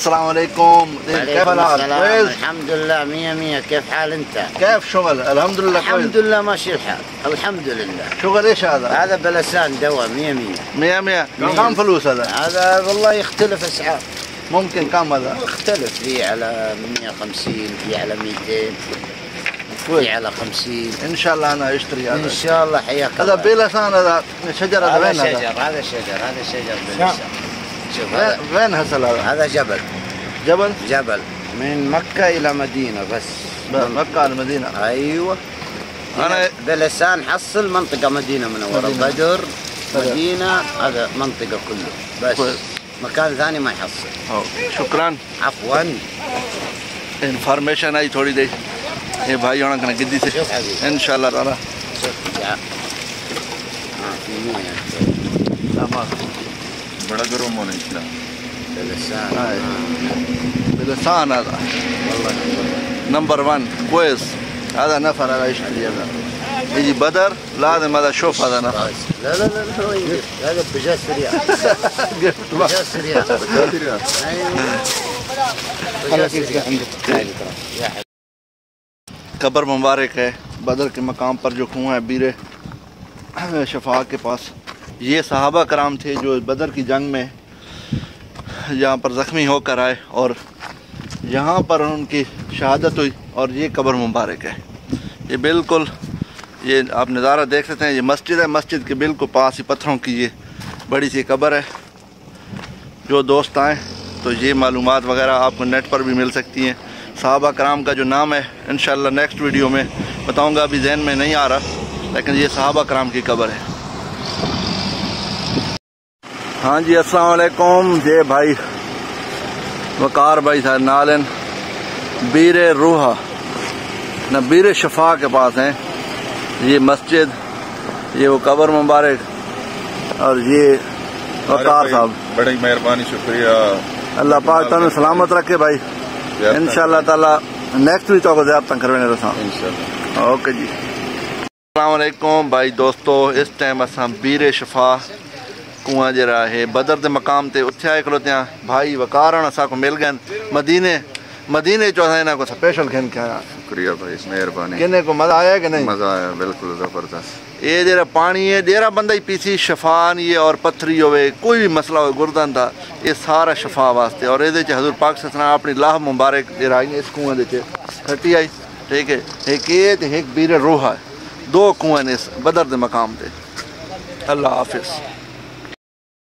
السلام علیکم. كيف الحال؟ كويس الحمد لله مية مية. كيف حال انت؟ كيف شغل؟ الحمد لله كويس. الحمد لله ماشي الحال الحمد لله. شغل ايش هذا؟ هذا بلسان دواء مية مية. مية مية. كم فلوس هذا؟ هذا والله يختلف اسعار. ممكن كم هذا؟ يختلف في على 150 في على 200 في على 50. ان شاء الله انا اشتري هذا ان شاء الله. حياك الله. هذا بلسان هذا شجر هذا وين هذا؟ هذا شجر بلسان. شوف وين هسه هذا جبل جبل من مكة إلى مدينة بس. مكة على المدينة. أيوة. أنا بلسان حصل منطقة مدينة منورة. بدر مدينة هذا منطقة كله بس. مكان ثاني ما يحصل. شكرا. عفوا. انفارمیشن آئی تھوڑی دیر یہ بھائی ہونا کنا گدی سے انشاءاللہ تعالی. بڑا گرم ہونا اس بلسان هذا نمبر 1 كويس. هذا نفر هذا يشتري هذا يجي بدر لازم هذا. شوف هذا نفر. لا هذا بجاز ريال. بجاز ريال. قبر مبارک ہے بدر کے مقام پر جو کنواں ہے بیر شفا کے پاس. یہ صحابہ کرام تھے جو بدر کی جنگ میں یہاں پر زخمی ہو کر آئے اور یہاں پر ان کی شہادت ہوئی. اور یہ قبر مبارک ہے. یہ بالکل یہ آپ نظارہ دیکھ سکتے ہیں. یہ مسجد ہے. مسجد کے بالکل پاس ہی پتھروں کی یہ بڑی سی قبر ہے. جو دوست آئیں تو یہ معلومات وغیرہ آپ کو نیٹ پر بھی مل سکتی ہیں. صحابہ کرام کا جو نام ہے انشاءاللہ نیکسٹ ویڈیو میں بتاؤں گا. ابھی ذہن میں نہیں آ رہا لیکن یہ صحابہ کرام کی قبر ہے. ہاں جی السلام علیکم. یہ بھائی وقار بھائی تھا نالن بیر روحا نہ بیر شفا کے پاس ہیں. یہ مسجد یہ وہ قبر مبارک اور یہ وقار صاحب. بڑی مہربانی شکریہ. اللہ پاک تمہیں سلامت رکھے بھائی. انشاءاللہ تعالی نیکسٹ ویک کو زیارت کروانے رساں انشاءاللہ. اوکے جی السلام علیکم بھائی دوستو. اس ٹائم اساں بیر شفا کنواں جڑا ہے بدر دے مقام تے اتھے آئے کھلوتے ہیں. بھائی وقارن اساں کو مل گئے مدینے چو اساں انہاں کو سپیشل کھین کے آیا. شکریہ بھائی مہربانی. کہنے کو مزہ آیا کہ نہیں؟ مزہ آیا بالکل زبردست. یہ جڑا پانی ہے ڈیرا بندہ ہی پیسی شفا نہیں ہے اور پتھری ہوئے کوئی بھی مسئلہ ہوئے گردن دا یہ سارا شفا واسطے. اور یہ حضور پاک صلی اللہ علیہ وسلم اپنی لاہ مبارک جڑا آئی اس کنویں دے کھٹی آئی. ٹھیک ہے. ایک یہ تے ایک بیر روحا ہے. 2 کنویں اس بدر دے مقام تے. اللہ حافظ.